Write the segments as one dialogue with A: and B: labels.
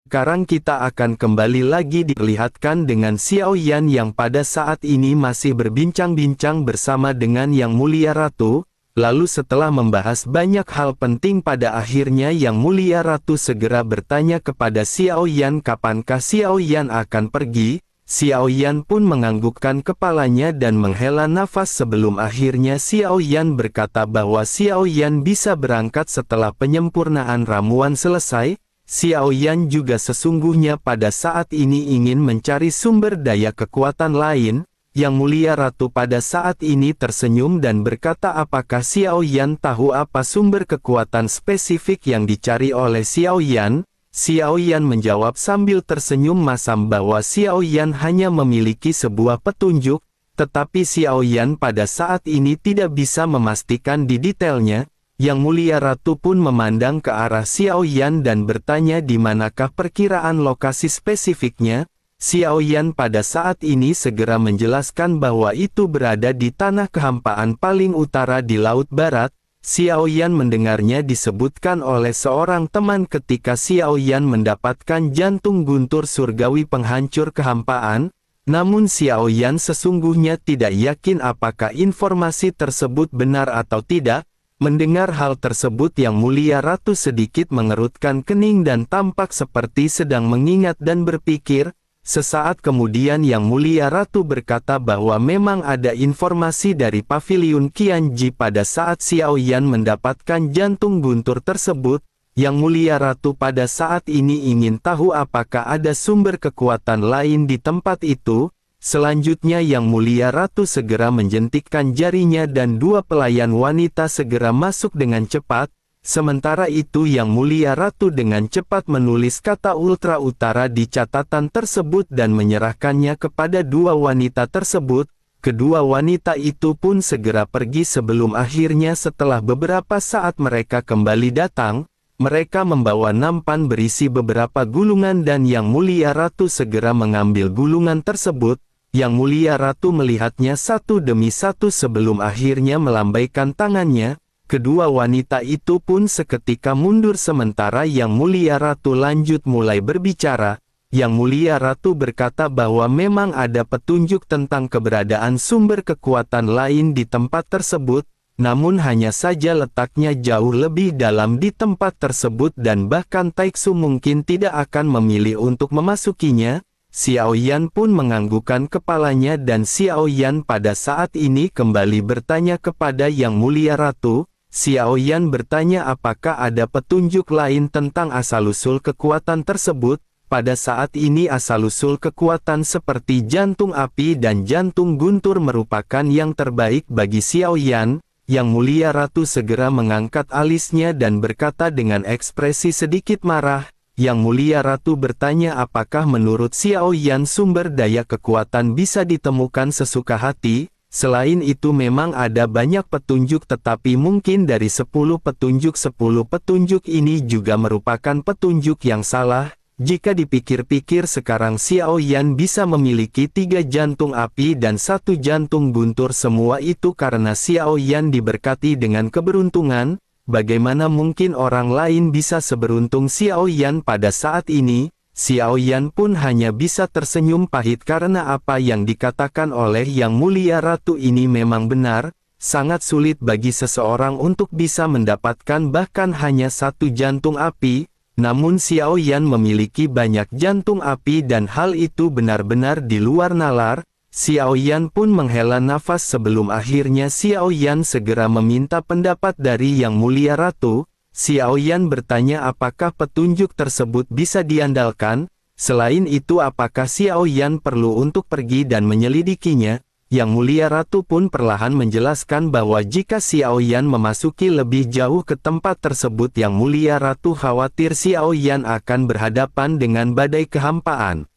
A: Sekarang kita akan kembali lagi diperlihatkan dengan Xiao Yan yang pada saat ini masih berbincang-bincang bersama dengan Yang Mulia Ratu. Lalu setelah membahas banyak hal penting pada akhirnya Yang Mulia Ratu segera bertanya kepada Xiao Yan kapankah Xiao Yan akan pergi. Xiao Yan pun menganggukkan kepalanya dan menghela nafas sebelum akhirnya Xiao Yan berkata bahwa Xiao Yan bisa berangkat setelah penyempurnaan ramuan selesai. Xiao Yan juga sesungguhnya pada saat ini ingin mencari sumber daya kekuatan lain. Yang Mulia Ratu pada saat ini tersenyum dan berkata apakah Xiao Yan tahu apa sumber kekuatan spesifik yang dicari oleh Xiao Yan? Xiao Yan menjawab sambil tersenyum masam bahwa Xiao Yan hanya memiliki sebuah petunjuk, tetapi Xiao Yan pada saat ini tidak bisa memastikan di detailnya. Yang Mulia Ratu pun memandang ke arah Xiao Yan dan bertanya di manakah perkiraan lokasi spesifiknya. Xiao Yan pada saat ini segera menjelaskan bahwa itu berada di tanah kehampaan paling utara di Laut Barat. Xiao Yan mendengarnya disebutkan oleh seorang teman ketika Xiao Yan mendapatkan jantung guntur surgawi penghancur kehampaan. Namun Xiao Yan sesungguhnya tidak yakin apakah informasi tersebut benar atau tidak. Mendengar hal tersebut Yang Mulia Ratu sedikit mengerutkan kening dan tampak seperti sedang mengingat dan berpikir. Sesaat kemudian Yang Mulia Ratu berkata bahwa memang ada informasi dari Paviliun Qianji pada saat Xiao Yan mendapatkan jantung guntur tersebut. Yang Mulia Ratu pada saat ini ingin tahu apakah ada sumber kekuatan lain di tempat itu. Selanjutnya Yang Mulia Ratu segera menjentikkan jarinya dan dua pelayan wanita segera masuk dengan cepat. Sementara itu Yang Mulia Ratu dengan cepat menulis kata Ultra Utara di catatan tersebut dan menyerahkannya kepada dua wanita tersebut. Kedua wanita itu pun segera pergi sebelum akhirnya setelah beberapa saat mereka kembali datang. Mereka membawa nampan berisi beberapa gulungan dan Yang Mulia Ratu segera mengambil gulungan tersebut. Yang Mulia Ratu melihatnya satu demi satu sebelum akhirnya melambaikan tangannya. Kedua wanita itu pun seketika mundur sementara Yang Mulia Ratu lanjut mulai berbicara. Yang Mulia Ratu berkata bahwa memang ada petunjuk tentang keberadaan sumber kekuatan lain di tempat tersebut, namun hanya saja letaknya jauh lebih dalam di tempat tersebut dan bahkan Taiksu mungkin tidak akan memilih untuk memasukinya. Xiao Yan pun menganggukkan kepalanya dan Xiao Yan pada saat ini kembali bertanya kepada Yang Mulia Ratu. Xiao Yan bertanya apakah ada petunjuk lain tentang asal-usul kekuatan tersebut. Pada saat ini asal-usul kekuatan seperti jantung api dan jantung guntur merupakan yang terbaik bagi Xiao Yan. Yang Mulia Ratu segera mengangkat alisnya dan berkata dengan ekspresi sedikit marah. Yang Mulia Ratu bertanya apakah menurut Xiao Yan sumber daya kekuatan bisa ditemukan sesuka hati. Selain itu memang ada banyak petunjuk tetapi mungkin dari 10 petunjuk ini juga merupakan petunjuk yang salah. Jika dipikir-pikir sekarang Xiao Yan bisa memiliki 3 jantung api dan 1 jantung guntur semua itu karena Xiao Yan diberkati dengan keberuntungan. Bagaimana mungkin orang lain bisa seberuntung Xiao Yan pada saat ini? Xiao Yan pun hanya bisa tersenyum pahit karena apa yang dikatakan oleh Yang Mulia Ratu ini memang benar. Sangat sulit bagi seseorang untuk bisa mendapatkan bahkan hanya 1 jantung api. Namun Xiao Yan memiliki banyak jantung api dan hal itu benar-benar di luar nalar. Xiao Yan pun menghela nafas sebelum akhirnya Xiao Yan segera meminta pendapat dari Yang Mulia Ratu. Xiao Yan bertanya apakah petunjuk tersebut bisa diandalkan. Selain itu apakah Xiao Yan perlu untuk pergi dan menyelidikinya. Yang Mulia Ratu pun perlahan menjelaskan bahwa jika Xiao Yan memasuki lebih jauh ke tempat tersebut Yang Mulia Ratu khawatir Xiao Yan akan berhadapan dengan badai kehampaan.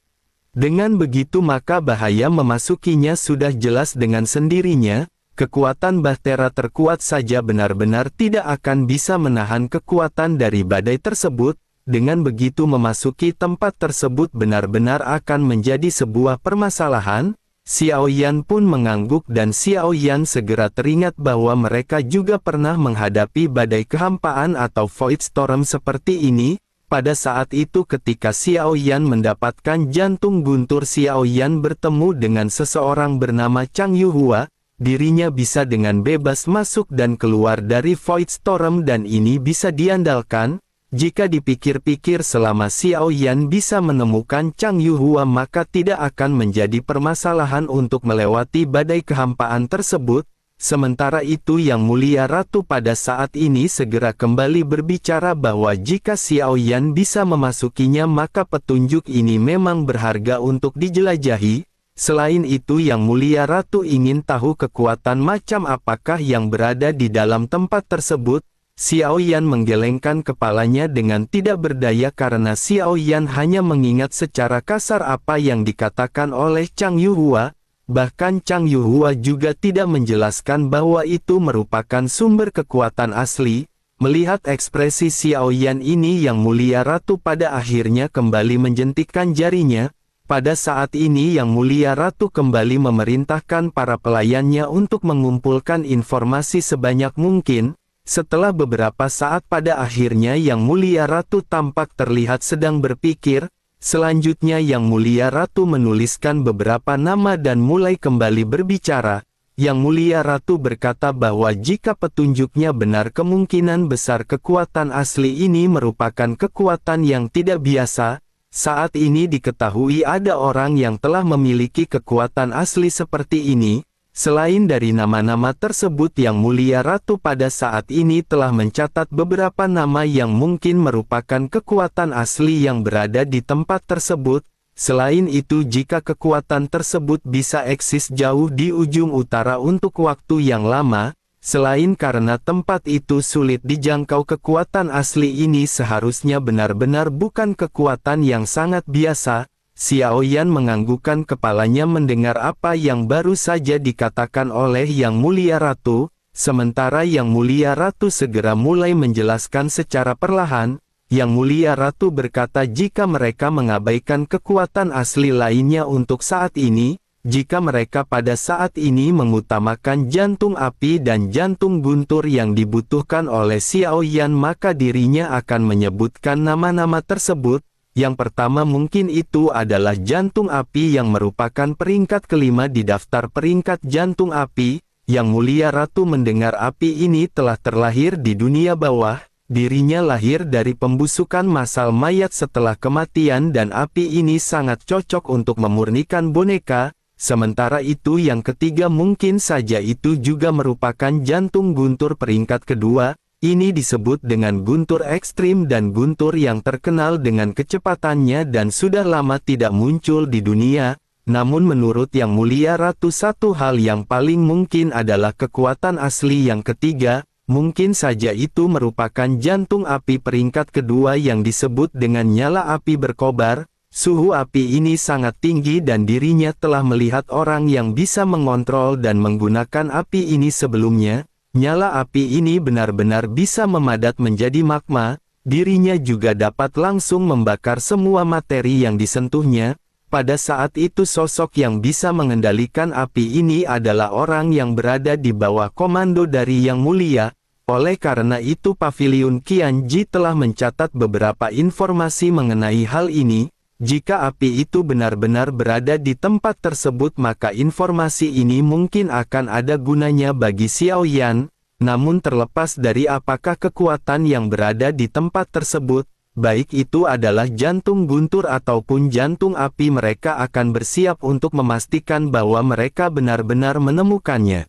A: Dengan begitu maka bahaya memasukinya sudah jelas dengan sendirinya. Kekuatan Bahtera terkuat saja benar-benar tidak akan bisa menahan kekuatan dari badai tersebut. Dengan begitu memasuki tempat tersebut benar-benar akan menjadi sebuah permasalahan. Xiao Yan pun mengangguk dan Xiao Yan segera teringat bahwa mereka juga pernah menghadapi badai kehampaan atau void storm seperti ini. Pada saat itu ketika Xiao Yan mendapatkan jantung guntur, Xiao Yan bertemu dengan seseorang bernama Chang Yuhua, dirinya bisa dengan bebas masuk dan keluar dari Void Storm dan ini bisa diandalkan. Jika dipikir-pikir selama Xiao Yan bisa menemukan Chang Yuhua maka tidak akan menjadi permasalahan untuk melewati badai kehampaan tersebut. Sementara itu Yang Mulia Ratu pada saat ini segera kembali berbicara bahwa jika Xiao Yan bisa memasukinya maka petunjuk ini memang berharga untuk dijelajahi. Selain itu Yang Mulia Ratu ingin tahu kekuatan macam apakah yang berada di dalam tempat tersebut. Xiao Yan menggelengkan kepalanya dengan tidak berdaya karena Xiao Yan hanya mengingat secara kasar apa yang dikatakan oleh Chang Yuhua. Bahkan Chang Yuhua juga tidak menjelaskan bahwa itu merupakan sumber kekuatan asli. Melihat ekspresi Xiao Yan ini Yang Mulia Ratu pada akhirnya kembali menjentikkan jarinya. Pada saat ini Yang Mulia Ratu kembali memerintahkan para pelayannya untuk mengumpulkan informasi sebanyak mungkin. Setelah beberapa saat pada akhirnya Yang Mulia Ratu tampak terlihat sedang berpikir. Selanjutnya Yang Mulia Ratu menuliskan beberapa nama dan mulai kembali berbicara. Yang Mulia Ratu berkata bahwa jika petunjuknya benar kemungkinan besar kekuatan asli ini merupakan kekuatan yang tidak biasa. Saat ini diketahui ada orang yang telah memiliki kekuatan asli seperti ini. Selain dari nama-nama tersebut Yang Mulia Ratu pada saat ini telah mencatat beberapa nama yang mungkin merupakan kekuatan asli yang berada di tempat tersebut. Selain itu jika kekuatan tersebut bisa eksis jauh di ujung utara untuk waktu yang lama, selain karena tempat itu sulit dijangkau kekuatan asli ini seharusnya benar-benar bukan kekuatan yang sangat biasa. Xiao Yan menganggukkan kepalanya mendengar apa yang baru saja dikatakan oleh Yang Mulia Ratu, sementara Yang Mulia Ratu segera mulai menjelaskan secara perlahan. Yang Mulia Ratu berkata jika mereka mengabaikan kekuatan asli lainnya untuk saat ini, jika mereka pada saat ini mengutamakan jantung api dan jantung guntur yang dibutuhkan oleh Xiao Yan maka dirinya akan menyebutkan nama-nama tersebut. Yang pertama mungkin itu adalah jantung api yang merupakan peringkat kelima di daftar peringkat jantung api. Yang Mulia Ratu mendengar api ini telah terlahir di dunia bawah. Dirinya lahir dari pembusukan massal mayat setelah kematian dan api ini sangat cocok untuk memurnikan boneka. Sementara itu yang ketiga mungkin saja itu juga merupakan jantung guntur peringkat kedua. Ini disebut dengan guntur ekstrim dan guntur yang terkenal dengan kecepatannya dan sudah lama tidak muncul di dunia. Namun menurut Yang Mulia Ratu satu hal yang paling mungkin adalah kekuatan asli yang ketiga. Mungkin saja itu merupakan jantung api peringkat kedua yang disebut dengan nyala api berkobar. Suhu api ini sangat tinggi dan dirinya telah melihat orang yang bisa mengontrol dan menggunakan api ini sebelumnya. Nyala api ini benar-benar bisa memadat menjadi magma, dirinya juga dapat langsung membakar semua materi yang disentuhnya. Pada saat itu sosok yang bisa mengendalikan api ini adalah orang yang berada di bawah komando dari Yang Mulia. Oleh karena itu Paviliun Qianji telah mencatat beberapa informasi mengenai hal ini. Jika api itu benar-benar berada di tempat tersebut maka informasi ini mungkin akan ada gunanya bagi Xiao Yan. Namun terlepas dari apakah kekuatan yang berada di tempat tersebut, baik itu adalah jantung guntur ataupun jantung api mereka akan bersiap untuk memastikan bahwa mereka benar-benar menemukannya.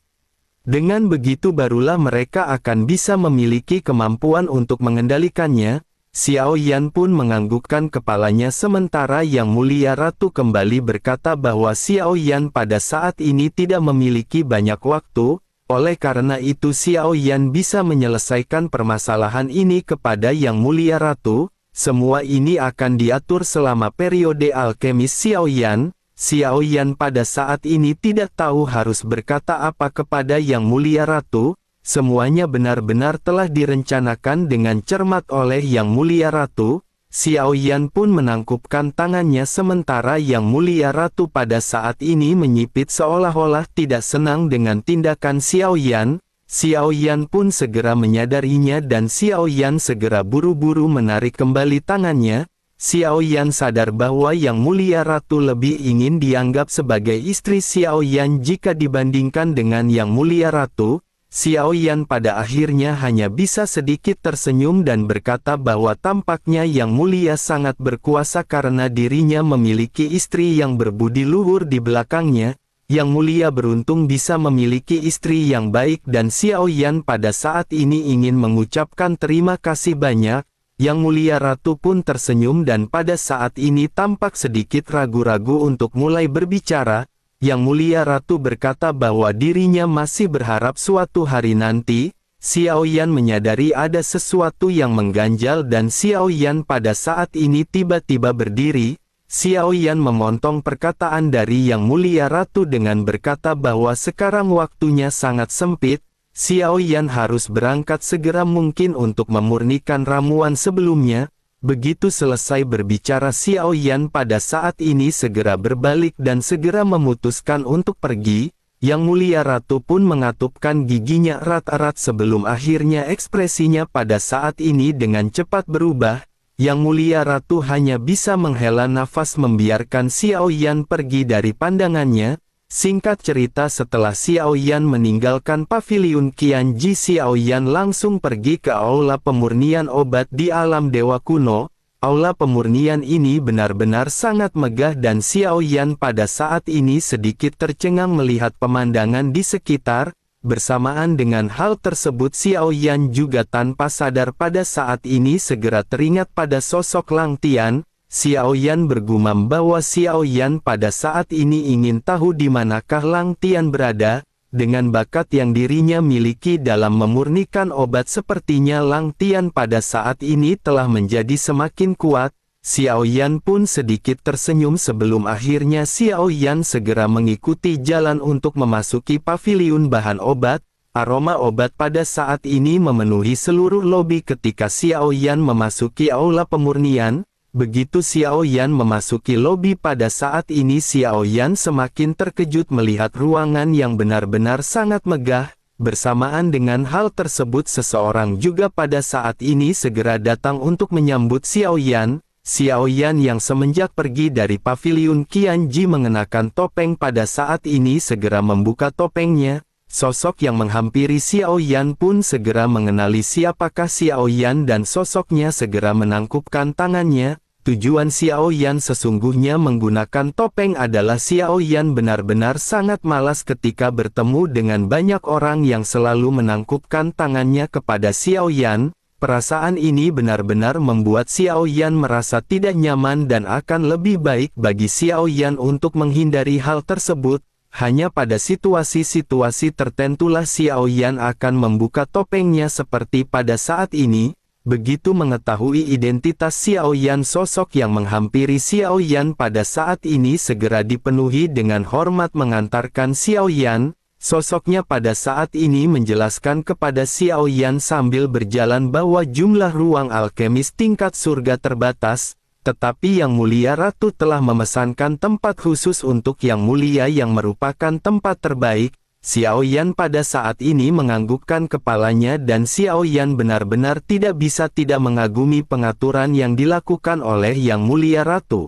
A: Dengan begitu barulah mereka akan bisa memiliki kemampuan untuk mengendalikannya. Xiao Yan pun menganggukkan kepalanya sementara Yang Mulia Ratu kembali berkata bahwa Xiao Yan pada saat ini tidak memiliki banyak waktu, oleh karena itu Xiao Yan bisa menyelesaikan permasalahan ini kepada Yang Mulia Ratu. Semua ini akan diatur selama periode alkemis Xiao Yan. Xiao Yan pada saat ini tidak tahu harus berkata apa kepada Yang Mulia Ratu. Semuanya benar-benar telah direncanakan dengan cermat oleh Yang Mulia Ratu. Xiao Yan pun menangkupkan tangannya sementara Yang Mulia Ratu pada saat ini menyipit seolah-olah tidak senang dengan tindakan Xiao Yan. Xiao Yan pun segera menyadarinya dan Xiao Yan segera buru-buru menarik kembali tangannya. Xiao Yan sadar bahwa Yang Mulia Ratu lebih ingin dianggap sebagai istri Xiao Yan jika dibandingkan dengan Yang Mulia Ratu. Xiao Yan pada akhirnya hanya bisa sedikit tersenyum dan berkata bahwa tampaknya Yang Mulia sangat berkuasa karena dirinya memiliki istri yang berbudi luhur di belakangnya. Yang Mulia beruntung bisa memiliki istri yang baik dan Xiao Yan pada saat ini ingin mengucapkan terima kasih banyak. Yang Mulia Ratu pun tersenyum dan pada saat ini tampak sedikit ragu-ragu untuk mulai berbicara. Yang Mulia Ratu berkata bahwa dirinya masih berharap suatu hari nanti. Xiao Yan menyadari ada sesuatu yang mengganjal dan Xiao Yan pada saat ini tiba-tiba berdiri. Xiao Yan memotong perkataan dari Yang Mulia Ratu dengan berkata bahwa sekarang waktunya sangat sempit. Xiao Yan harus berangkat segera mungkin untuk memurnikan ramuan sebelumnya. Begitu selesai berbicara Xiao Yan pada saat ini segera berbalik dan segera memutuskan untuk pergi. Yang Mulia Ratu pun mengatupkan giginya erat-erat sebelum akhirnya ekspresinya pada saat ini dengan cepat berubah. Yang Mulia Ratu hanya bisa menghela nafas membiarkan Xiao Yan pergi dari pandangannya. Singkat cerita setelah Xiao Yan meninggalkan paviliun Qianji, Xiao Yan langsung pergi ke aula pemurnian obat di alam dewa kuno. Aula pemurnian ini benar-benar sangat megah dan Xiao Yan pada saat ini sedikit tercengang melihat pemandangan di sekitar. Bersamaan dengan hal tersebut Xiao Yan juga tanpa sadar pada saat ini segera teringat pada sosok Lang Tian. Xiao Yan bergumam bahwa Xiao Yan pada saat ini ingin tahu di manakah Lang Tian berada. Dengan bakat yang dirinya miliki dalam memurnikan obat sepertinya Lang Tian pada saat ini telah menjadi semakin kuat. Xiao Yan pun sedikit tersenyum sebelum akhirnya Xiao Yan segera mengikuti jalan untuk memasuki paviliun bahan obat. Aroma obat pada saat ini memenuhi seluruh lobi ketika Xiao Yan memasuki aula pemurnian. Begitu Xiao Yan memasuki lobi pada saat ini Xiao Yan semakin terkejut melihat ruangan yang benar-benar sangat megah. Bersamaan dengan hal tersebut seseorang juga pada saat ini segera datang untuk menyambut Xiao Yan. Xiao Yan yang semenjak pergi dari paviliun Qianji mengenakan topeng pada saat ini segera membuka topengnya. Sosok yang menghampiri Xiao Yan pun segera mengenali siapakah Xiao Yan dan sosoknya segera menangkupkan tangannya. Tujuan Xiao Yan sesungguhnya menggunakan topeng adalah Xiao Yan benar-benar sangat malas ketika bertemu dengan banyak orang yang selalu menangkupkan tangannya kepada Xiao Yan. Perasaan ini benar-benar membuat Xiao Yan merasa tidak nyaman dan akan lebih baik bagi Xiao Yan untuk menghindari hal tersebut. Hanya pada situasi-situasi tertentulah Xiao Yan akan membuka topengnya seperti pada saat ini. Begitu mengetahui identitas Xiao Yan, sosok yang menghampiri Xiao Yan pada saat ini segera dipenuhi dengan hormat mengantarkan Xiao Yan. Sosoknya pada saat ini menjelaskan kepada Xiao Yan sambil berjalan bahwa jumlah ruang alkemis tingkat surga terbatas. Tetapi Yang Mulia Ratu telah memesankan tempat khusus untuk Yang Mulia yang merupakan tempat terbaik. Xiao Yan pada saat ini menganggukkan kepalanya dan Xiao Yan benar-benar tidak bisa tidak mengagumi pengaturan yang dilakukan oleh Yang Mulia Ratu.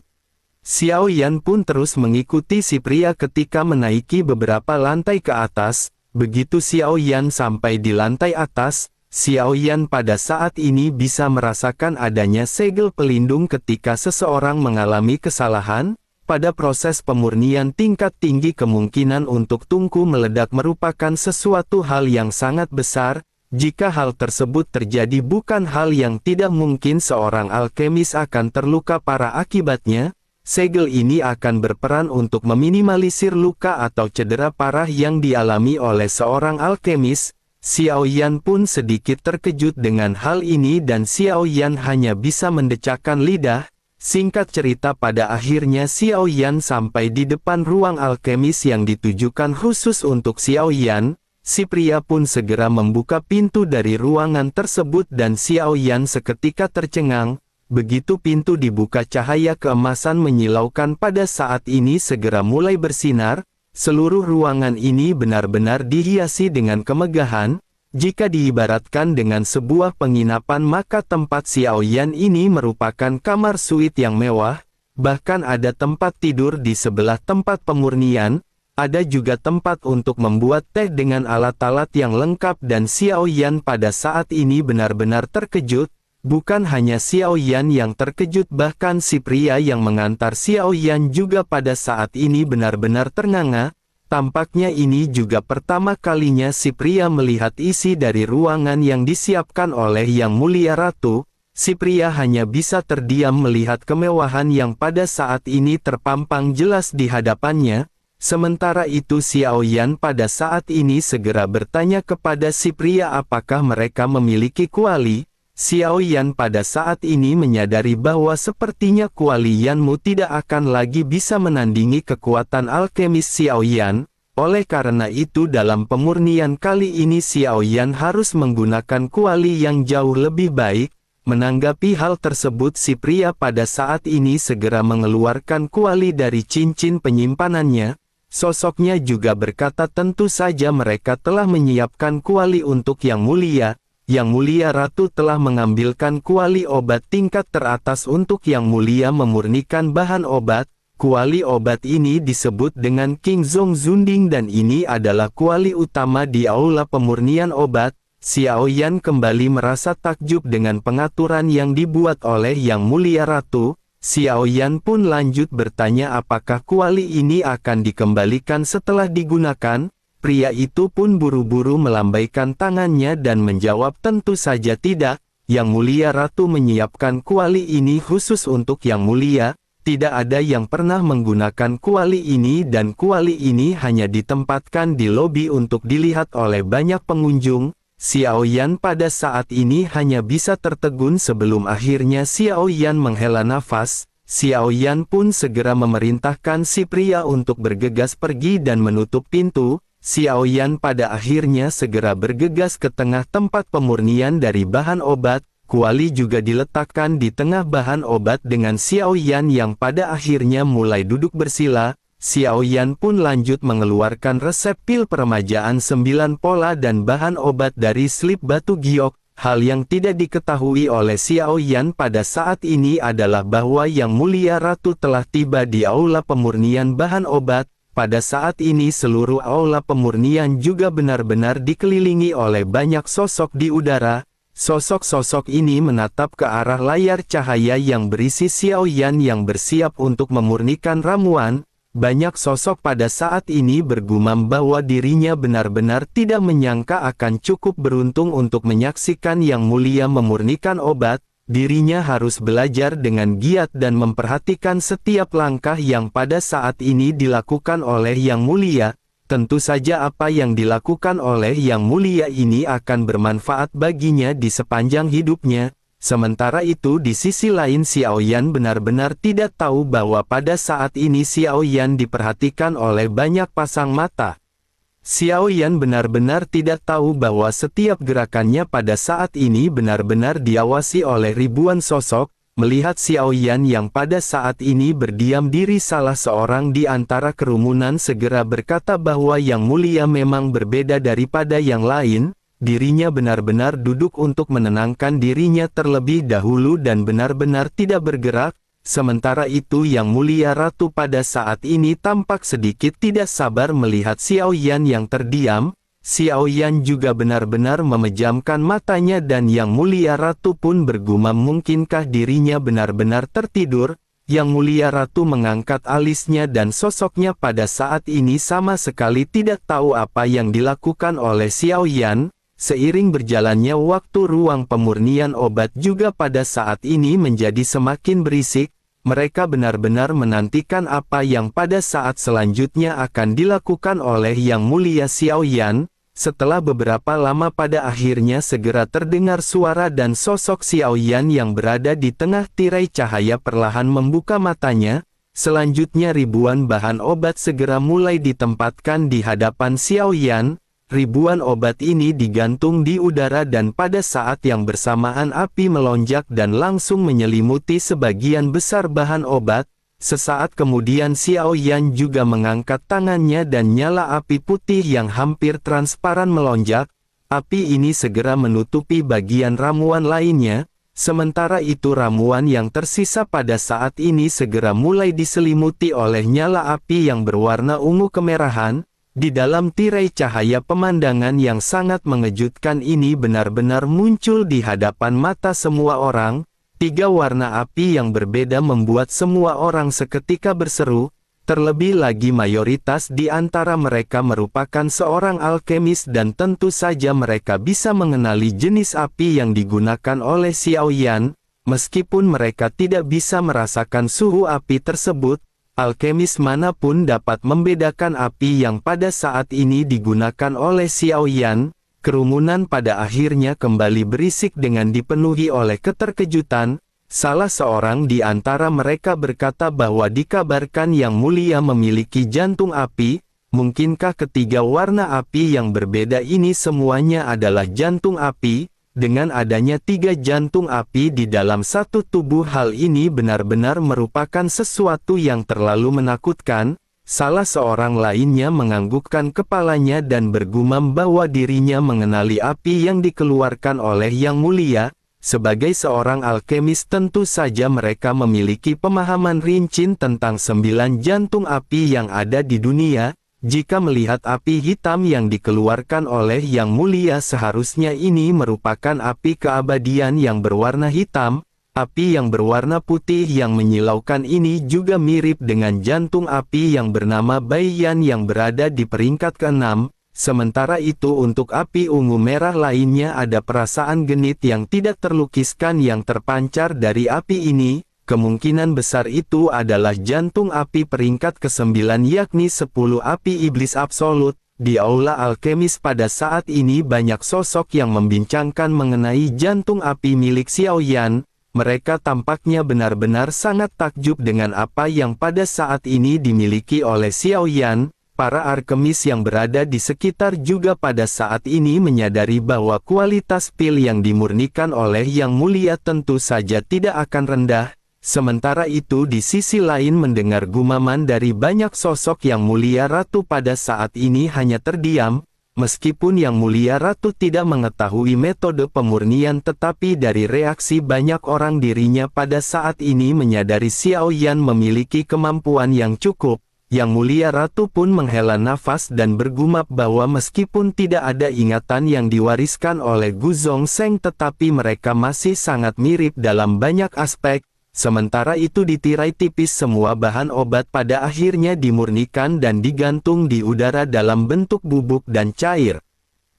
A: Xiao Yan pun terus mengikuti si pria ketika menaiki beberapa lantai ke atas. Begitu Xiao Yan sampai di lantai atas, Xiao Yan pada saat ini bisa merasakan adanya segel pelindung ketika seseorang mengalami kesalahan. Pada proses pemurnian tingkat tinggi kemungkinan untuk tungku meledak merupakan sesuatu hal yang sangat besar. Jika hal tersebut terjadi bukan hal yang tidak mungkin seorang alkemis akan terluka parah akibatnya. Segel ini akan berperan untuk meminimalisir luka atau cedera parah yang dialami oleh seorang alkemis. Xiao Yan pun sedikit terkejut dengan hal ini dan Xiao Yan hanya bisa mendecakkan lidah. Singkat cerita pada akhirnya Xiao Yan sampai di depan ruang alkemis yang ditujukan khusus untuk Xiao Yan. Si pria pun segera membuka pintu dari ruangan tersebut dan Xiao Yan seketika tercengang. Begitu pintu dibuka cahaya keemasan menyilaukan pada saat ini segera mulai bersinar. Seluruh ruangan ini benar-benar dihiasi dengan kemegahan. Jika diibaratkan dengan sebuah penginapan maka tempat Xiao Yan ini merupakan kamar suite yang mewah, bahkan ada tempat tidur di sebelah tempat pemurnian, ada juga tempat untuk membuat teh dengan alat-alat yang lengkap dan Xiao Yan pada saat ini benar-benar terkejut. Bukan hanya Xiao Yan yang terkejut, bahkan si pria yang mengantar Xiao Yan juga pada saat ini benar-benar ternganga. Tampaknya ini juga pertama kalinya si pria melihat isi dari ruangan yang disiapkan oleh Yang Mulia Ratu. Si pria hanya bisa terdiam melihat kemewahan yang pada saat ini terpampang jelas di hadapannya. Sementara itu Xiao Yan pada saat ini segera bertanya kepada si pria apakah mereka memiliki kuali. Xiao Yan pada saat ini menyadari bahwa sepertinya kuali Yanmu tidak akan lagi bisa menandingi kekuatan alkemis Xiao Yan. Oleh karena itu dalam pemurnian kali ini Xiao Yan harus menggunakan kuali yang jauh lebih baik. Menanggapi hal tersebut si pria pada saat ini segera mengeluarkan kuali dari cincin penyimpanannya. Sosoknya juga berkata tentu saja mereka telah menyiapkan kuali untuk Yang Mulia. Yang Mulia Ratu telah mengambilkan kuali obat tingkat teratas untuk Yang Mulia memurnikan bahan obat. Kuali obat ini disebut dengan King Zong Zunding dan ini adalah kuali utama di aula pemurnian obat. Xiao Yan kembali merasa takjub dengan pengaturan yang dibuat oleh Yang Mulia Ratu. Xiao Yan pun lanjut bertanya apakah kuali ini akan dikembalikan setelah digunakan. Pria itu pun buru-buru melambaikan tangannya dan menjawab tentu saja tidak. Yang Mulia Ratu menyiapkan kuali ini khusus untuk Yang Mulia. Tidak ada yang pernah menggunakan kuali ini dan kuali ini hanya ditempatkan di lobi untuk dilihat oleh banyak pengunjung. Xiao Yan pada saat ini hanya bisa tertegun sebelum akhirnya Xiao Yan menghela nafas. Xiao Yan pun segera memerintahkan si pria untuk bergegas pergi dan menutup pintu. Xiao Yan pada akhirnya segera bergegas ke tengah tempat pemurnian dari bahan obat. Kuali juga diletakkan di tengah bahan obat dengan Xiao Yan yang pada akhirnya mulai duduk bersila. Xiao Yan pun lanjut mengeluarkan resep pil peremajaan 9 pola dan bahan obat dari slip batu giok. Hal yang tidak diketahui oleh Xiao Yan pada saat ini adalah bahwa Yang Mulia Ratu telah tiba di aula pemurnian bahan obat. Pada saat ini seluruh aula pemurnian juga benar-benar dikelilingi oleh banyak sosok di udara. Sosok-sosok ini menatap ke arah layar cahaya yang berisi Xiao Yan yang bersiap untuk memurnikan ramuan. Banyak sosok pada saat ini bergumam bahwa dirinya benar-benar tidak menyangka akan cukup beruntung untuk menyaksikan Yang Mulia memurnikan obat. Dirinya harus belajar dengan giat dan memperhatikan setiap langkah yang pada saat ini dilakukan oleh Yang Mulia. Tentu saja apa yang dilakukan oleh Yang Mulia ini akan bermanfaat baginya di sepanjang hidupnya. Sementara itu di sisi lain Xiao Yan benar-benar tidak tahu bahwa pada saat ini Xiao Yan diperhatikan oleh banyak pasang mata. Xiao Yan benar-benar tidak tahu bahwa setiap gerakannya pada saat ini benar-benar diawasi oleh ribuan sosok. Melihat Xiao Yan yang pada saat ini berdiam diri, salah seorang di antara kerumunan segera berkata bahwa Yang Mulia memang berbeda daripada yang lain. Dirinya benar-benar duduk untuk menenangkan dirinya terlebih dahulu dan benar-benar tidak bergerak. Sementara itu Yang Mulia Ratu pada saat ini tampak sedikit tidak sabar melihat Xiao Yan yang terdiam. Xiao Yan juga benar-benar memejamkan matanya dan Yang Mulia Ratu pun bergumam mungkinkah dirinya benar-benar tertidur. Yang Mulia Ratu mengangkat alisnya dan sosoknya pada saat ini sama sekali tidak tahu apa yang dilakukan oleh Xiao Yan. Seiring berjalannya waktu ruang pemurnian obat juga pada saat ini menjadi semakin berisik. Mereka benar-benar menantikan apa yang pada saat selanjutnya akan dilakukan oleh Yang Mulia Xiao Yan. Setelah beberapa lama pada akhirnya segera terdengar suara dan sosok Xiao Yan yang berada di tengah tirai cahaya perlahan membuka matanya. Selanjutnya ribuan bahan obat segera mulai ditempatkan di hadapan Xiao Yan. Ribuan obat ini digantung di udara dan pada saat yang bersamaan api melonjak dan langsung menyelimuti sebagian besar bahan obat. Sesaat kemudian Xiao Yan juga mengangkat tangannya dan nyala api putih yang hampir transparan melonjak. api ini segera menutupi bagian ramuan lainnya, sementara itu ramuan yang tersisa pada saat ini segera mulai diselimuti oleh nyala api yang berwarna ungu kemerahan. Di dalam tirai cahaya pemandangan yang sangat mengejutkan ini benar-benar muncul di hadapan mata semua orang. 3 warna api yang berbeda membuat semua orang seketika berseru, terlebih lagi mayoritas di antara mereka merupakan seorang alkemis dan tentu saja mereka bisa mengenali jenis api yang digunakan oleh Xiao Yan. Meskipun mereka tidak bisa merasakan suhu api tersebut, alkemis manapun dapat membedakan api yang pada saat ini digunakan oleh Xiao Yan. Kerumunan pada akhirnya kembali berisik dengan dipenuhi oleh keterkejutan. Salah seorang di antara mereka berkata bahwa dikabarkan Yang Mulia memiliki jantung api. Mungkinkah ketiga warna api yang berbeda ini semuanya adalah jantung api? Dengan adanya 3 jantung api di dalam satu tubuh, hal ini benar-benar merupakan sesuatu yang terlalu menakutkan. Salah seorang lainnya menganggukkan kepalanya dan bergumam bahwa dirinya mengenali api yang dikeluarkan oleh Yang Mulia. Sebagai seorang alkemis tentu saja mereka memiliki pemahaman rinci tentang 9 jantung api yang ada di dunia. Jika melihat api hitam yang dikeluarkan oleh Yang Mulia, seharusnya ini merupakan api keabadian yang berwarna hitam. Api yang berwarna putih yang menyilaukan ini juga mirip dengan jantung api yang bernama Baiyan yang berada di peringkat ke-6. Sementara itu untuk api ungu merah lainnya ada perasaan genit yang tidak terlukiskan yang terpancar dari api ini. Kemungkinan besar itu adalah jantung api peringkat ke-9 yakni 10 api iblis absolut. Di aula alkemis pada saat ini banyak sosok yang membincangkan mengenai jantung api milik Xiao Yan. Mereka tampaknya benar-benar sangat takjub dengan apa yang pada saat ini dimiliki oleh Xiao Yan. Para alkemis yang berada di sekitar juga pada saat ini menyadari bahwa kualitas pil yang dimurnikan oleh Yang Mulia tentu saja tidak akan rendah. Sementara itu di sisi lain mendengar gumaman dari banyak sosok Yang Mulia Ratu pada saat ini hanya terdiam. Meskipun Yang Mulia Ratu tidak mengetahui metode pemurnian, tetapi dari reaksi banyak orang dirinya pada saat ini menyadari Xiao Yan memiliki kemampuan yang cukup. Yang Mulia Ratu pun menghela nafas dan bergumam bahwa meskipun tidak ada ingatan yang diwariskan oleh Gu Zongsheng, tetapi mereka masih sangat mirip dalam banyak aspek. Sementara itu di tirai tipis semua bahan obat pada akhirnya dimurnikan dan digantung di udara dalam bentuk bubuk dan cair.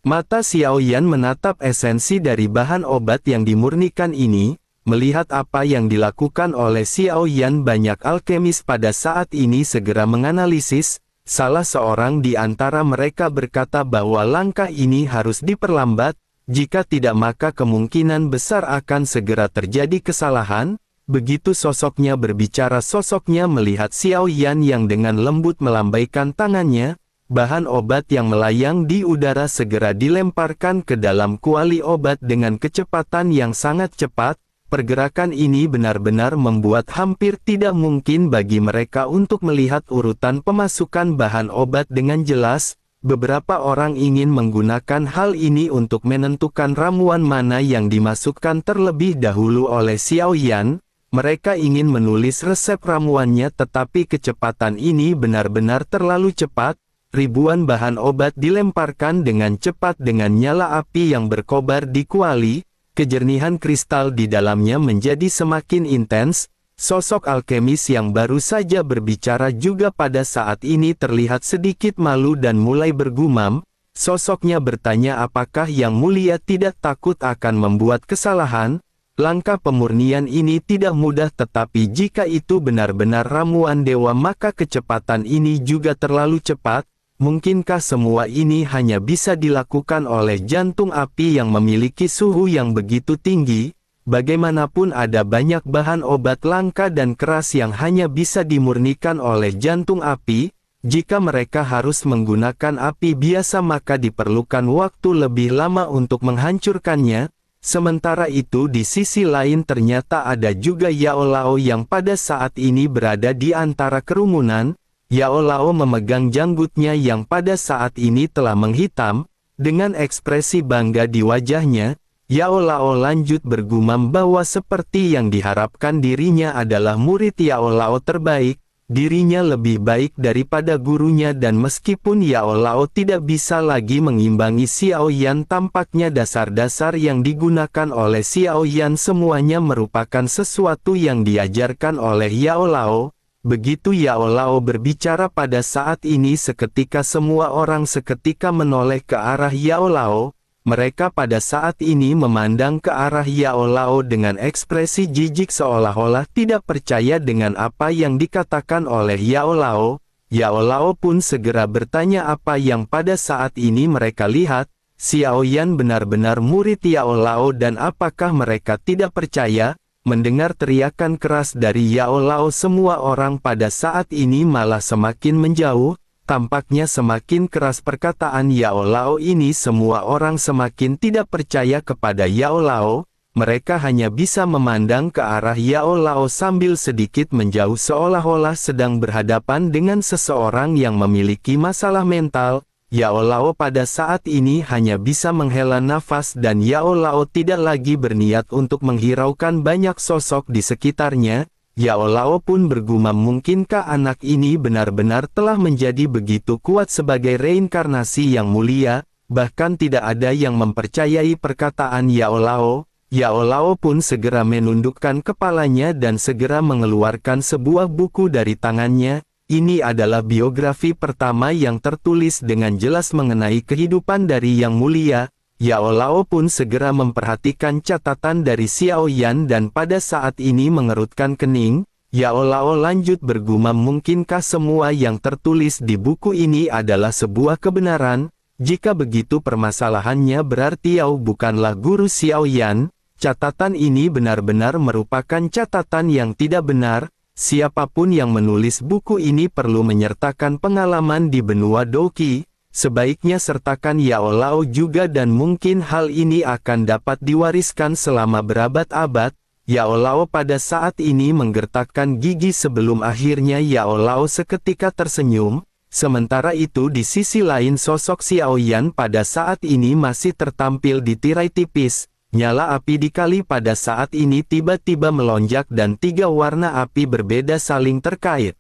A: Mata Xiao Yan menatap esensi dari bahan obat yang dimurnikan ini. Melihat apa yang dilakukan oleh Xiao Yan, banyak alkemis pada saat ini segera menganalisis. Salah seorang di antara mereka berkata bahwa langkah ini harus diperlambat. Jika tidak maka kemungkinan besar akan segera terjadi kesalahan. Begitu sosoknya berbicara, sosoknya melihat Xiao Yan yang dengan lembut melambaikan tangannya. Bahan obat yang melayang di udara segera dilemparkan ke dalam kuali obat dengan kecepatan yang sangat cepat. Pergerakan ini benar-benar membuat hampir tidak mungkin bagi mereka untuk melihat urutan pemasukan bahan obat dengan jelas. Beberapa orang ingin menggunakan hal ini untuk menentukan ramuan mana yang dimasukkan terlebih dahulu oleh Xiao Yan. Mereka ingin menulis resep ramuannya, tetapi kecepatan ini benar-benar terlalu cepat. Ribuan bahan obat dilemparkan dengan cepat dengan nyala api yang berkobar di kuali. Kejernihan kristal di dalamnya menjadi semakin intens. Sosok alkemis yang baru saja berbicara juga pada saat ini terlihat sedikit malu dan mulai bergumam. Sosoknya bertanya apakah Yang Mulia tidak takut akan membuat kesalahan. Langkah pemurnian ini tidak mudah, tetapi jika itu benar-benar ramuan dewa maka kecepatan ini juga terlalu cepat. Mungkinkah semua ini hanya bisa dilakukan oleh jantung api yang memiliki suhu yang begitu tinggi? Bagaimanapun ada banyak bahan obat langka dan keras yang hanya bisa dimurnikan oleh jantung api. Jika mereka harus menggunakan api biasa maka diperlukan waktu lebih lama untuk menghancurkannya. Sementara itu di sisi lain ternyata ada juga Yao Lao yang pada saat ini berada di antara kerumunan. Yao Lao memegang janggutnya yang pada saat ini telah menghitam. Dengan ekspresi bangga di wajahnya, Yao Lao lanjut bergumam bahwa seperti yang diharapkan dirinya adalah murid Yao Lao terbaik, dirinya lebih baik daripada gurunya dan meskipun Yao Lao tidak bisa lagi mengimbangi Xiao Yan, tampaknya dasar-dasar yang digunakan oleh Xiao Yan semuanya merupakan sesuatu yang diajarkan oleh Yao Lao. Begitu Yao Lao berbicara pada saat ini seketika semua orang seketika menoleh ke arah Yao Lao. Mereka pada saat ini memandang ke arah Yao Lao dengan ekspresi jijik seolah-olah tidak percaya dengan apa yang dikatakan oleh Yao Lao. Yao Lao pun segera bertanya apa yang pada saat ini mereka lihat. Xiao Yan benar-benar murid Yao Lao dan apakah mereka tidak percaya? Mendengar teriakan keras dari Yao Lao, semua orang pada saat ini malah semakin menjauh. Tampaknya semakin keras perkataan Yao Lao ini, semua orang semakin tidak percaya kepada Yao Lao. Mereka hanya bisa memandang ke arah Yao Lao sambil sedikit menjauh seolah-olah sedang berhadapan dengan seseorang yang memiliki masalah mental. Yao Lao pada saat ini hanya bisa menghela nafas dan Yao Lao tidak lagi berniat untuk menghiraukan banyak sosok di sekitarnya. Yao Lao pun bergumam, mungkinkah anak ini benar-benar telah menjadi begitu kuat sebagai reinkarnasi yang mulia, bahkan tidak ada yang mempercayai perkataan Yao Lao. Yao Lao pun segera menundukkan kepalanya dan segera mengeluarkan sebuah buku dari tangannya. Ini adalah biografi pertama yang tertulis dengan jelas mengenai kehidupan dari Yang Mulia. Yao Lao pun segera memperhatikan catatan dari Xiao Yan dan pada saat ini mengerutkan kening. Yao Lao lanjut bergumam, mungkinkah semua yang tertulis di buku ini adalah sebuah kebenaran? Jika begitu permasalahannya berarti Yao bukanlah guru Xiao Yan. Catatan ini benar-benar merupakan catatan yang tidak benar. Siapapun yang menulis buku ini perlu menyertakan pengalaman di benua Douqi. Sebaiknya sertakan Yao Lao juga dan mungkin hal ini akan dapat diwariskan selama berabad-abad. Yao Lao pada saat ini menggertakkan gigi sebelum akhirnya Yao Lao seketika tersenyum. Sementara itu di sisi lain sosok Xiao Yan pada saat ini masih tertampil di tirai tipis. Nyala api di kali pada saat ini tiba-tiba melonjak dan tiga warna api berbeda saling terkait.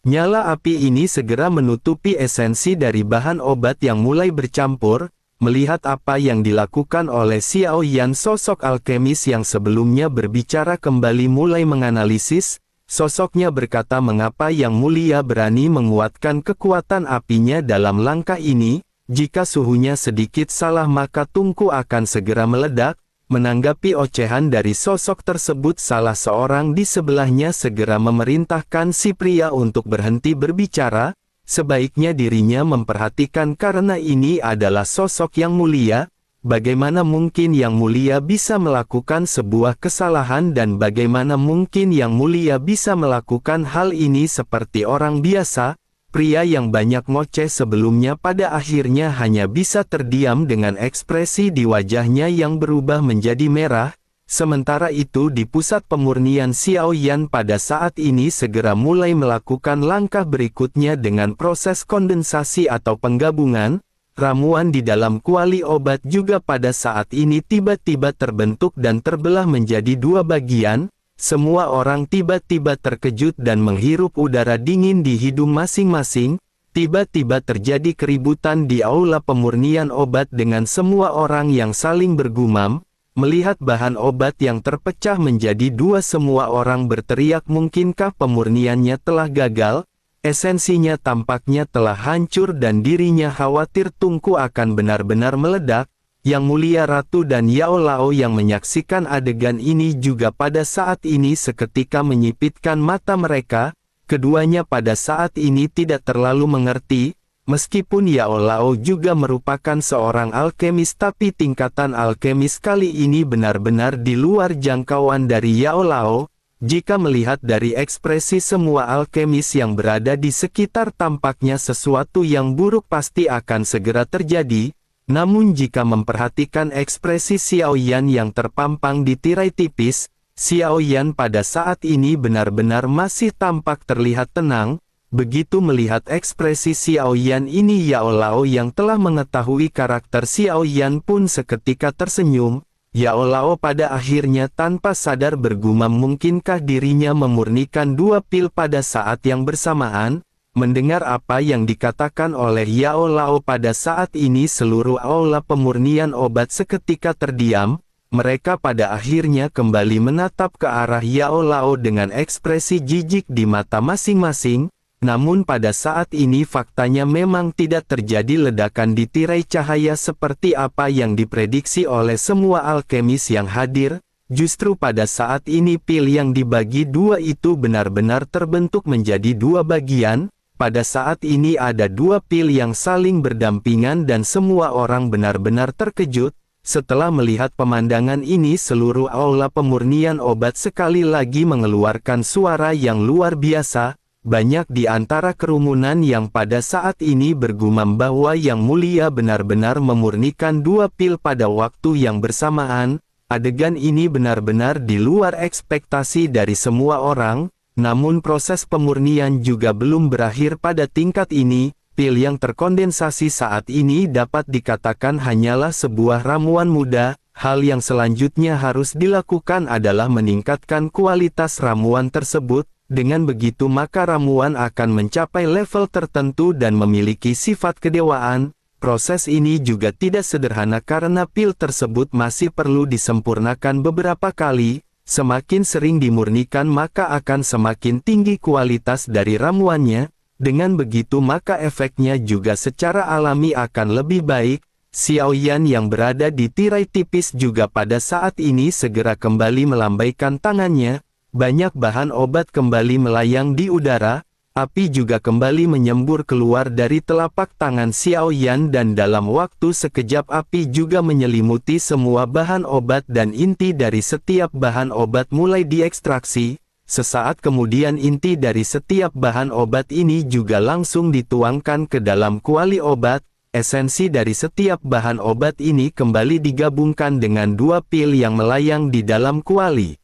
A: Nyala api ini segera menutupi esensi dari bahan obat yang mulai bercampur. Melihat apa yang dilakukan oleh Xiao Yan, sosok alkemis yang sebelumnya berbicara kembali mulai menganalisis. Sosoknya berkata, mengapa Yang Mulia berani menguatkan kekuatan apinya dalam langkah ini? Jika suhunya sedikit salah maka tungku akan segera meledak. Menanggapi ocehan dari sosok tersebut, salah seorang di sebelahnya segera memerintahkan si pria untuk berhenti berbicara. Sebaiknya dirinya memperhatikan karena ini adalah sosok Yang Mulia. Bagaimana mungkin Yang Mulia bisa melakukan sebuah kesalahan dan bagaimana mungkin Yang Mulia bisa melakukan hal ini seperti orang biasa? Pria yang banyak ngoceh sebelumnya pada akhirnya hanya bisa terdiam dengan ekspresi di wajahnya yang berubah menjadi merah. Sementara itu di pusat pemurnian Xiao Yan pada saat ini segera mulai melakukan langkah berikutnya dengan proses kondensasi atau penggabungan. Ramuan di dalam kuali obat juga pada saat ini tiba-tiba terbentuk dan terbelah menjadi dua bagian. Semua orang tiba-tiba terkejut dan menghirup udara dingin di hidung masing-masing. Tiba-tiba terjadi keributan di aula pemurnian obat dengan semua orang yang saling bergumam. Melihat bahan obat yang terpecah menjadi dua, semua orang berteriak, mungkinkah pemurniannya telah gagal? Esensinya tampaknya telah hancur dan dirinya khawatir tungku akan benar-benar meledak. Yang Mulia Ratu dan Yao Lao yang menyaksikan adegan ini juga pada saat ini seketika menyipitkan mata mereka. Keduanya pada saat ini tidak terlalu mengerti. Meskipun Yao Lao juga merupakan seorang alkemis, tapi tingkatan alkemis kali ini benar-benar di luar jangkauan dari Yao Lao. Jika melihat dari ekspresi semua alkemis yang berada di sekitar, tampaknya sesuatu yang buruk pasti akan segera terjadi. Namun jika memperhatikan ekspresi Xiao Yan yang terpampang di tirai tipis, Xiao Yan pada saat ini benar-benar masih tampak terlihat tenang. Begitu melihat ekspresi Xiao Yan ini, Yao Lao yang telah mengetahui karakter Xiao Yan pun seketika tersenyum. Yao Lao pada akhirnya tanpa sadar bergumam, mungkinkah dirinya memurnikan 2 pil pada saat yang bersamaan? Mendengar apa yang dikatakan oleh Yao Lao pada saat ini, seluruh aula pemurnian obat seketika terdiam. Mereka pada akhirnya kembali menatap ke arah Yao Lao dengan ekspresi jijik di mata masing-masing. Namun pada saat ini faktanya memang tidak terjadi ledakan di tirai cahaya seperti apa yang diprediksi oleh semua alkemis yang hadir. Justru pada saat ini pil yang dibagi 2 itu benar-benar terbentuk menjadi 2 bagian. Pada saat ini ada 2 pil yang saling berdampingan dan semua orang benar-benar terkejut. Setelah melihat pemandangan ini, seluruh aula pemurnian obat sekali lagi mengeluarkan suara yang luar biasa. Banyak di antara kerumunan yang pada saat ini bergumam bahwa Yang Mulia benar-benar memurnikan 2 pil pada waktu yang bersamaan. Adegan ini benar-benar di luar ekspektasi dari semua orang. Namun proses pemurnian juga belum berakhir pada tingkat ini. Pil yang terkondensasi saat ini dapat dikatakan hanyalah sebuah ramuan muda. Hal yang selanjutnya harus dilakukan adalah meningkatkan kualitas ramuan tersebut. Dengan begitu maka ramuan akan mencapai level tertentu dan memiliki sifat kedewaan. Proses ini juga tidak sederhana karena pil tersebut masih perlu disempurnakan beberapa kali. Semakin sering dimurnikan maka akan semakin tinggi kualitas dari ramuannya. Dengan begitu maka efeknya juga secara alami akan lebih baik. Xiao Yan yang berada di tirai tipis juga pada saat ini segera kembali melambaikan tangannya. Banyak bahan obat kembali melayang di udara, api juga kembali menyembur keluar dari telapak tangan Xiao Yan dan dalam waktu sekejap api juga menyelimuti semua bahan obat dan inti dari setiap bahan obat mulai diekstraksi. Sesaat kemudian inti dari setiap bahan obat ini juga langsung dituangkan ke dalam kuali obat. Esensi dari setiap bahan obat ini kembali digabungkan dengan 2 pil yang melayang di dalam kuali.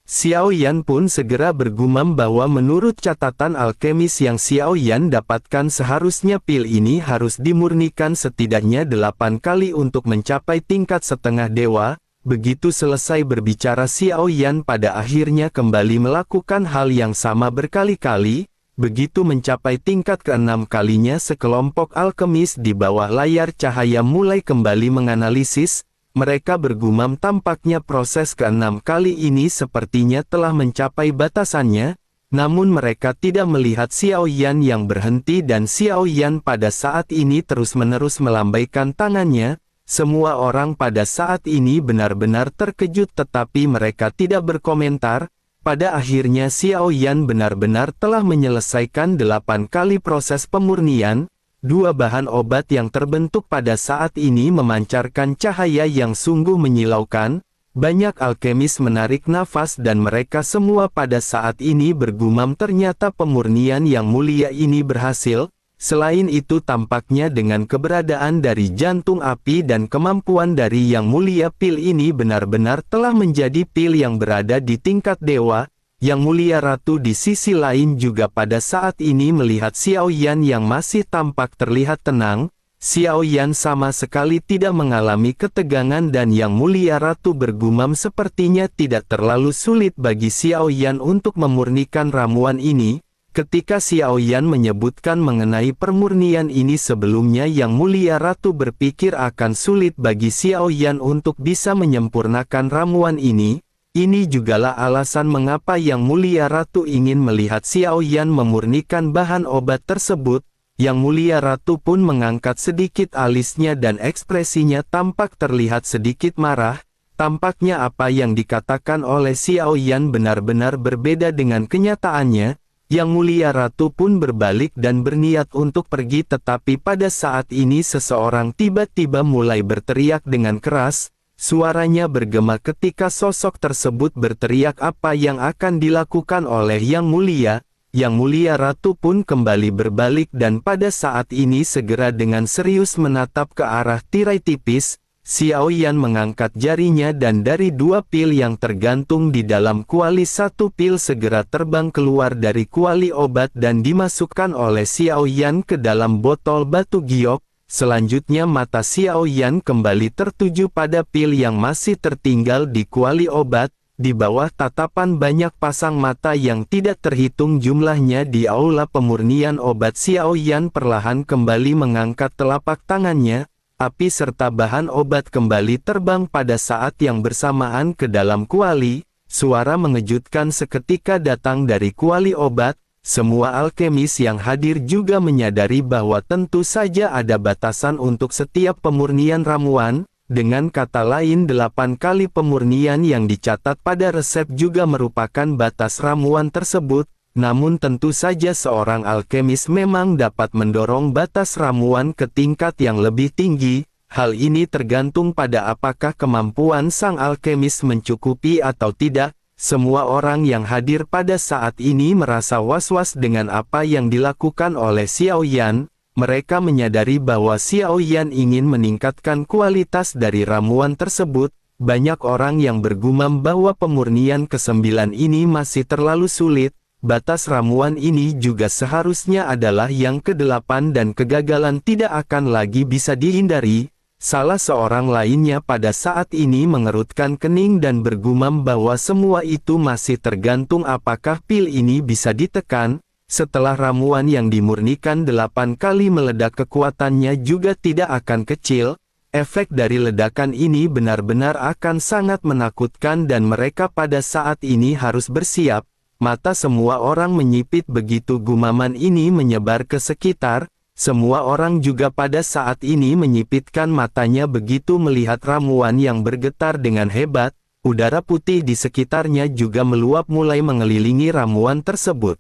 A: Xiao Yan pun segera bergumam bahwa menurut catatan alkemis yang Xiao Yan dapatkan seharusnya pil ini harus dimurnikan setidaknya 8 kali untuk mencapai tingkat setengah dewa. Begitu selesai berbicara Xiao Yan pada akhirnya kembali melakukan hal yang sama berkali-kali. Begitu mencapai tingkat ke-6 kalinya sekelompok alkemis di bawah layar cahaya mulai kembali menganalisis. Mereka bergumam tampaknya proses ke-6 kali ini sepertinya telah mencapai batasannya, namun mereka tidak melihat Xiao Yan yang berhenti dan Xiao Yan pada saat ini terus-menerus melambaikan tangannya. Semua orang pada saat ini benar-benar terkejut tetapi mereka tidak berkomentar. Pada akhirnya Xiao Yan benar-benar telah menyelesaikan 8 kali proses pemurnian. 2 bahan obat yang terbentuk pada saat ini memancarkan cahaya yang sungguh menyilaukan. Banyak alkemis menarik nafas dan mereka semua pada saat ini bergumam ternyata pemurnian Yang Mulia ini berhasil. Selain itu tampaknya dengan keberadaan dari jantung api dan kemampuan dari Yang Mulia pil ini benar-benar telah menjadi pil yang berada di tingkat dewa. Yang Mulia Ratu di sisi lain juga pada saat ini melihat Xiao Yan yang masih tampak terlihat tenang. Xiao Yan sama sekali tidak mengalami ketegangan dan Yang Mulia Ratu bergumam sepertinya tidak terlalu sulit bagi Xiao Yan untuk memurnikan ramuan ini. Ketika Xiao Yan menyebutkan mengenai permurnian ini sebelumnya Yang Mulia Ratu berpikir akan sulit bagi Xiao Yan untuk bisa menyempurnakan ramuan ini. Ini jugalah alasan mengapa Yang Mulia Ratu ingin melihat Xiao Yan memurnikan bahan obat tersebut. Yang Mulia Ratu pun mengangkat sedikit alisnya dan ekspresinya tampak terlihat sedikit marah. Tampaknya apa yang dikatakan oleh Xiao Yan benar-benar berbeda dengan kenyataannya. Yang Mulia Ratu pun berbalik dan berniat untuk pergi tetapi pada saat ini seseorang tiba-tiba mulai berteriak dengan keras. Suaranya bergema ketika sosok tersebut berteriak apa yang akan dilakukan oleh Yang Mulia. Yang Mulia Ratu pun kembali berbalik dan pada saat ini segera dengan serius menatap ke arah tirai tipis. Xiao Yan mengangkat jarinya dan dari 2 pil yang tergantung di dalam kuali 1 pil segera terbang keluar dari kuali obat dan dimasukkan oleh Xiao Yan ke dalam botol batu giok. Selanjutnya mata Xiao Yan kembali tertuju pada pil yang masih tertinggal di kuali obat. Di bawah tatapan banyak pasang mata yang tidak terhitung jumlahnya di aula pemurnian obat, Xiao Yan perlahan kembali mengangkat telapak tangannya. Api serta bahan obat kembali terbang pada saat yang bersamaan ke dalam kuali. Suara mengejutkan seketika datang dari kuali obat. Semua alkemis yang hadir juga menyadari bahwa tentu saja ada batasan untuk setiap pemurnian ramuan. Dengan kata lain, 8 kali pemurnian yang dicatat pada resep juga merupakan batas ramuan tersebut. Namun tentu saja seorang alkemis memang dapat mendorong batas ramuan ke tingkat yang lebih tinggi. Hal ini tergantung pada apakah kemampuan sang alkemis mencukupi atau tidak. Semua orang yang hadir pada saat ini merasa was-was dengan apa yang dilakukan oleh Xiao Yan. Mereka menyadari bahwa Xiao Yan ingin meningkatkan kualitas dari ramuan tersebut. Banyak orang yang bergumam bahwa pemurnian ke-9 ini masih terlalu sulit. Batas ramuan ini juga seharusnya adalah yang ke-8 dan kegagalan tidak akan lagi bisa dihindari. Salah seorang lainnya pada saat ini mengerutkan kening dan bergumam bahwa semua itu masih tergantung apakah pil ini bisa ditekan. Setelah ramuan yang dimurnikan 8 kali meledak, kekuatannya juga tidak akan kecil. Efek dari ledakan ini benar-benar akan sangat menakutkan dan mereka pada saat ini harus bersiap. Mata semua orang menyipit begitu gumaman ini menyebar ke sekitar. Semua orang juga pada saat ini menyipitkan matanya begitu melihat ramuan yang bergetar dengan hebat. Udara putih di sekitarnya juga meluap mulai mengelilingi ramuan tersebut.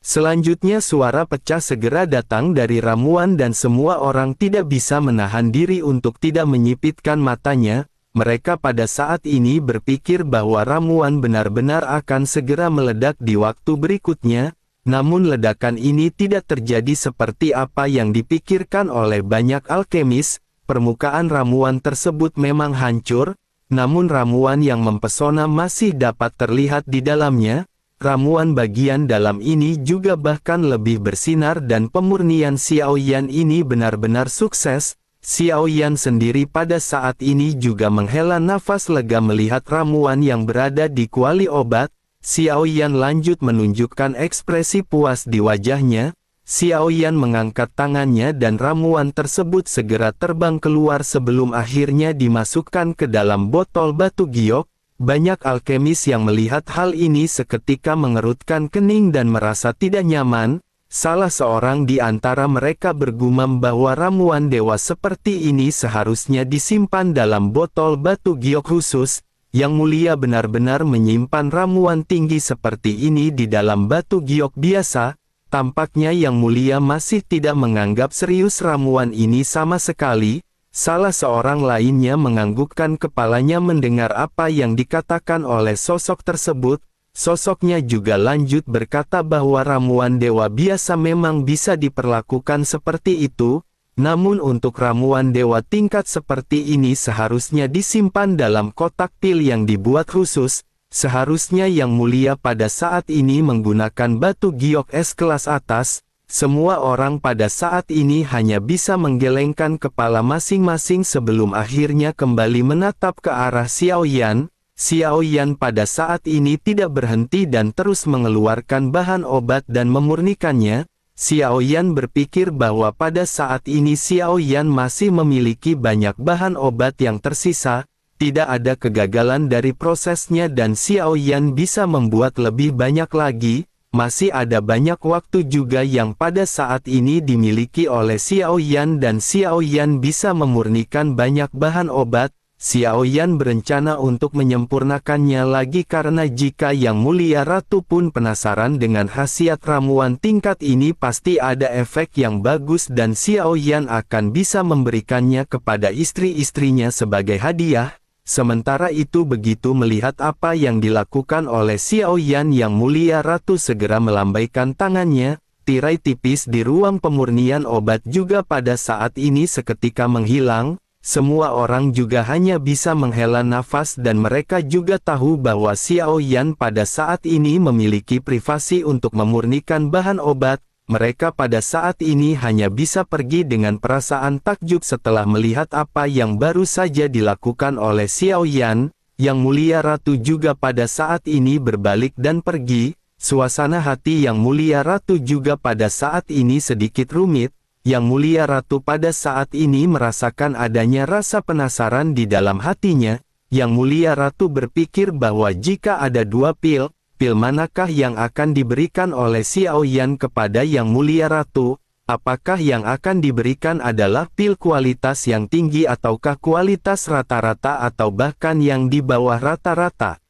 A: Selanjutnya suara pecah segera datang dari ramuan dan semua orang tidak bisa menahan diri untuk tidak menyipitkan matanya. Mereka pada saat ini berpikir bahwa ramuan benar-benar akan segera meledak di waktu berikutnya. Namun ledakan ini tidak terjadi seperti apa yang dipikirkan oleh banyak alkemis. Permukaan ramuan tersebut memang hancur, namun ramuan yang mempesona masih dapat terlihat di dalamnya. Ramuan bagian dalam ini juga bahkan lebih bersinar dan pemurnian Xiao Yan ini benar-benar sukses. Xiao Yan sendiri pada saat ini juga menghela nafas lega melihat ramuan yang berada di kuali obat. Xiao Yan lanjut menunjukkan ekspresi puas di wajahnya. Xiao Yan mengangkat tangannya dan ramuan tersebut segera terbang keluar sebelum akhirnya dimasukkan ke dalam botol batu giok. Banyak alkemis yang melihat hal ini seketika mengerutkan kening dan merasa tidak nyaman. Salah seorang di antara mereka bergumam bahwa ramuan dewa seperti ini seharusnya disimpan dalam botol batu giok khusus. Yang mulia benar-benar menyimpan ramuan tinggi seperti ini di dalam batu giok biasa. Tampaknya yang mulia masih tidak menganggap serius ramuan ini sama sekali. Salah seorang lainnya menganggukkan kepalanya mendengar apa yang dikatakan oleh sosok tersebut. Sosoknya juga lanjut berkata bahwa ramuan dewa biasa memang bisa diperlakukan seperti itu. Namun untuk ramuan dewa tingkat seperti ini seharusnya disimpan dalam kotak pil yang dibuat khusus. Seharusnya yang mulia pada saat ini menggunakan batu giok es kelas atas. Semua orang pada saat ini hanya bisa menggelengkan kepala masing-masing sebelum akhirnya kembali menatap ke arah Xiao Yan. Xiao Yan pada saat ini tidak berhenti dan terus mengeluarkan bahan obat dan memurnikannya. Xiao Yan berpikir bahwa pada saat ini Xiao Yan masih memiliki banyak bahan obat yang tersisa. Tidak ada kegagalan dari prosesnya dan Xiao Yan bisa membuat lebih banyak lagi. Masih ada banyak waktu juga yang pada saat ini dimiliki oleh Xiao Yan dan Xiao Yan bisa memurnikan banyak bahan obat. Xiao Yan berencana untuk menyempurnakannya lagi karena jika Yang Mulia Ratu pun penasaran dengan khasiat ramuan tingkat ini pasti ada efek yang bagus dan Xiao Yan akan bisa memberikannya kepada istri-istrinya sebagai hadiah. Sementara itu begitu melihat apa yang dilakukan oleh Xiao Yan, Yang Mulia Ratu segera melambaikan tangannya. Tirai tipis di ruang pemurnian obat juga pada saat ini seketika menghilang. semua orang juga hanya bisa menghela nafas dan mereka juga tahu bahwa Xiao Yan pada saat ini memiliki privasi untuk memurnikan bahan obat. Mereka pada saat ini hanya bisa pergi dengan perasaan takjub setelah melihat apa yang baru saja dilakukan oleh Xiao Yan. Yang Mulia Ratu juga pada saat ini berbalik dan pergi. Suasana hati Yang Mulia Ratu juga pada saat ini sedikit rumit. Yang Mulia Ratu pada saat ini merasakan adanya rasa penasaran di dalam hatinya. Yang Mulia Ratu berpikir bahwa jika ada dua pil manakah yang akan diberikan oleh Xiao Yan kepada Yang Mulia Ratu? Apakah yang akan diberikan adalah pil kualitas yang tinggi ataukah kualitas rata-rata atau bahkan yang di bawah rata-rata?